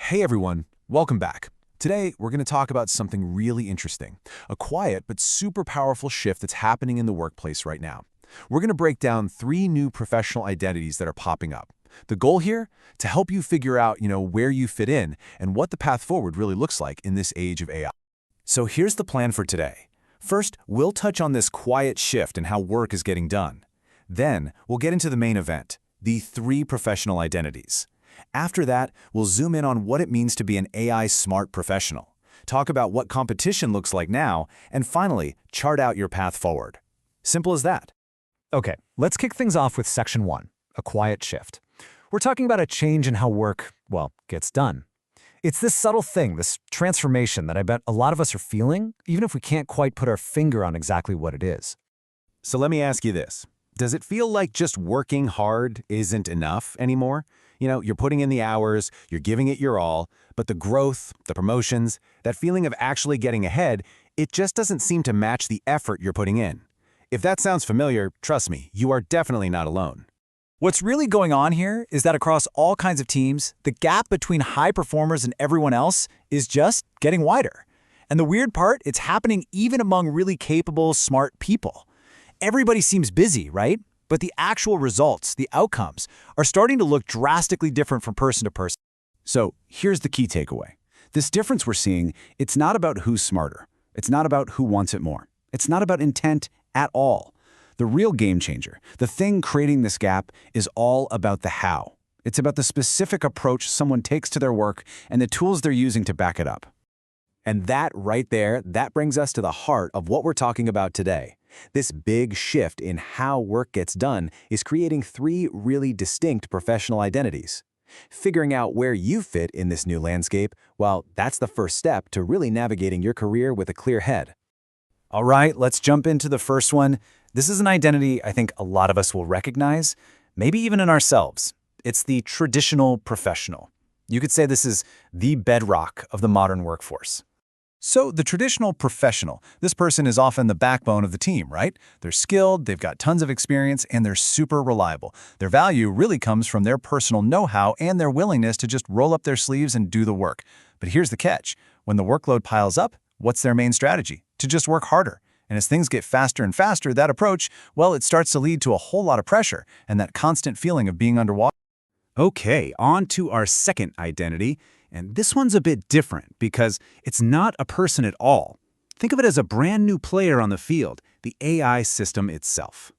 Hey everyone, welcome back. Today, we're going to talk about something really interesting, a quiet but super powerful shift that's happening in the workplace right now. We're going to break down 3 new professional identities that are popping up. The goal here? To help you figure out, where you fit in and what the path forward really looks like in this age of AI. So here's the plan for today. First, we'll touch on this quiet shift and how work is getting done. Then, we'll get into the main event, the 3 professional identities. After that, we'll zoom in on what it means to be an AI-smart professional, talk about what competition looks like now, and finally, chart out your path forward. Simple as that. Okay, let's kick things off with Section 1, a quiet shift. We're talking about a change in how work, gets done. It's this subtle thing, this transformation that I bet a lot of us are feeling, even if we can't quite put our finger on exactly what it is. So let me ask you this. Does it feel like just working hard isn't enough anymore? You're putting in the hours, you're giving it your all, but the growth, the promotions, that feeling of actually getting ahead, it just doesn't seem to match the effort you're putting in. If that sounds familiar, trust me, you are definitely not alone. What's really going on here is that across all kinds of teams, the gap between high performers and everyone else is just getting wider. And the weird part, it's happening even among really capable, smart people. Everybody seems busy, right? But the actual results, the outcomes, are starting to look drastically different from person to person. So here's the key takeaway. This difference we're seeing, it's not about who's smarter. It's not about who wants it more. It's not about intent at all. The real game changer, the thing creating this gap, is all about the how. It's about the specific approach someone takes to their work and the tools they're using to back it up. And that right there, that brings us to the heart of what we're talking about today. This big shift in how work gets done is creating 3 really distinct professional identities. Figuring out where you fit in this new landscape, well, that's the first step to really navigating your career with a clear head. All right, let's jump into the first one. This is an identity I think a lot of us will recognize, maybe even in ourselves. It's the traditional professional. You could say this is the bedrock of the modern workforce. So the traditional professional, this person is often the backbone of the team, right? They're skilled, they've got tons of experience, and they're super reliable. Their value really comes from their personal know-how and their willingness to just roll up their sleeves and do the work. But here's the catch. When the workload piles up, what's their main strategy? To just work harder. And as things get faster and faster, that approach, it starts to lead to a whole lot of pressure and that constant feeling of being underwater. Okay, on to our second identity. And this one's a bit different because it's not a person at all. Think of it as a brand new player on the field, the AI system itself.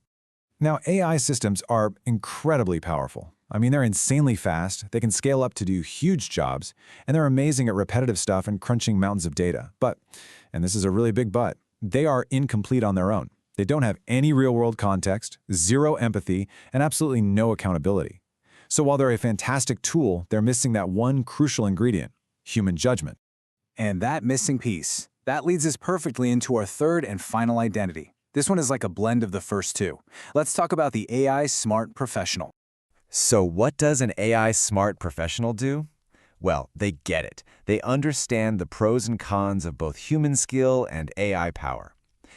Now, AI systems are incredibly powerful. They're insanely fast, they can scale up to do huge jobs, and they're amazing at repetitive stuff and crunching mountains of data. But, and this is a really big but, they are incomplete on their own. They don't have any real-world context, 0 empathy, and absolutely no accountability. So while they're a fantastic tool, they're missing that one crucial ingredient, human judgment. And that missing piece, that leads us perfectly into our third and final identity. This one is like a blend of the first 2. Let's talk about the AI smart professional. So what does an AI smart professional do? Well, they get it. They understand the pros and cons of both human skill and AI power.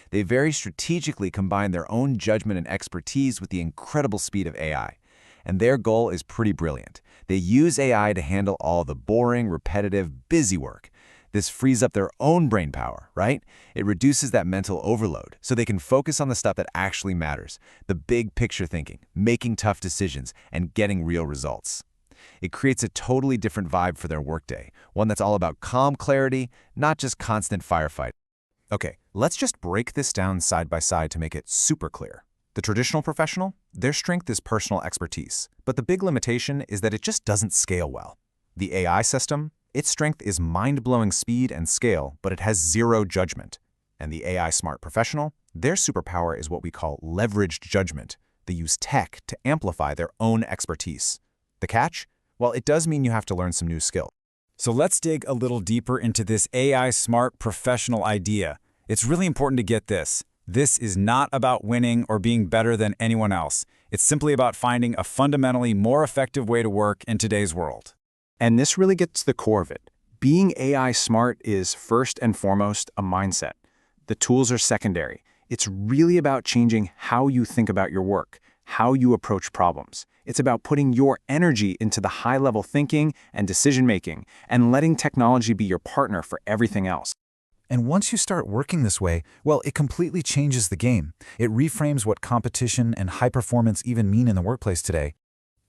They very strategically combine their own judgment and expertise with the incredible speed of AI. And their goal is pretty brilliant. They use AI to handle all the boring, repetitive, busy work. This frees up their own brain power, right? It reduces that mental overload so they can focus on the stuff that actually matters, the big picture thinking, making tough decisions, and getting real results. It creates a totally different vibe for their workday, one that's all about calm clarity, not just constant firefighting. Okay, let's just break this down side by side to make it super clear. The traditional professional, their strength is personal expertise, but the big limitation is that it just doesn't scale well. The AI system, its strength is mind-blowing speed and scale, but it has 0 judgment. And the AI smart professional, their superpower is what we call leveraged judgment. They use tech to amplify their own expertise. The catch? Well, it does mean you have to learn some new skills. So let's dig a little deeper into this AI smart professional idea. It's really important to get this. This is not about winning or being better than anyone else. It's simply about finding a fundamentally more effective way to work in today's world. And this really gets to the core of it. Being AI smart is first and foremost a mindset. The tools are secondary. It's really about changing how you think about your work, how you approach problems. It's about putting your energy into the high-level thinking and decision-making and letting technology be your partner for everything else. And once you start working this way, well, it completely changes the game. It reframes what competition and high performance even mean in the workplace today.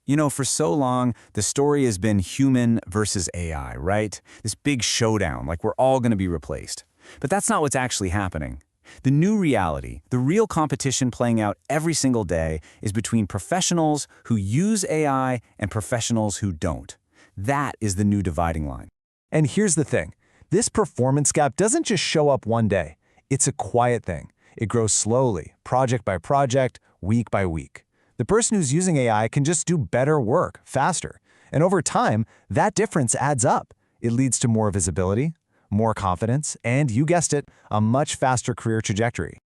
You know, for so long, the story has been human versus AI, right? This big showdown, like we're all going to be replaced. But that's not what's actually happening. The new reality, the real competition playing out every single day, is between professionals who use AI and professionals who don't. That is the new dividing line. And here's the thing. This performance gap doesn't just show up one day. It's a quiet thing. It grows slowly, project by project, week by week. The person who's using AI can just do better work, faster. And over time, that difference adds up. It leads to more visibility, more confidence, and, you guessed it, a much faster career trajectory.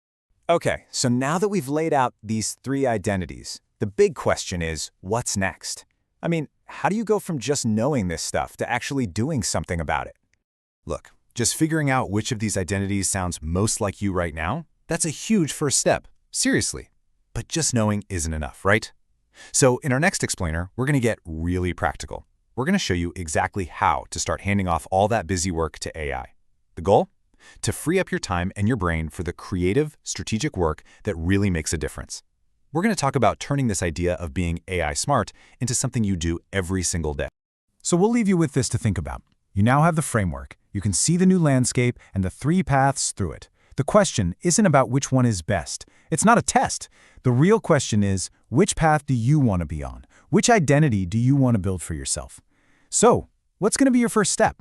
Okay, so now that we've laid out these three identities, the big question is, what's next? I mean, how do you go from just knowing this stuff to actually doing something about it? Look, just figuring out which of these identities sounds most like you right now, that's a huge first step. Seriously. But just knowing isn't enough, right? So in our next explainer, we're going to get really practical. We're going to show you exactly how to start handing off all that busy work to AI. The goal? To free up your time and your brain for the creative, strategic work that really makes a difference. We're going to talk about turning this idea of being AI smart into something you do every single day. So we'll leave you with this to think about. You now have the framework. You can see the new landscape and the three paths through it. The question isn't about which one is best. It's not a test. The real question is, which path do you want to be on? Which identity do you want to build for yourself? So, what's going to be your first step?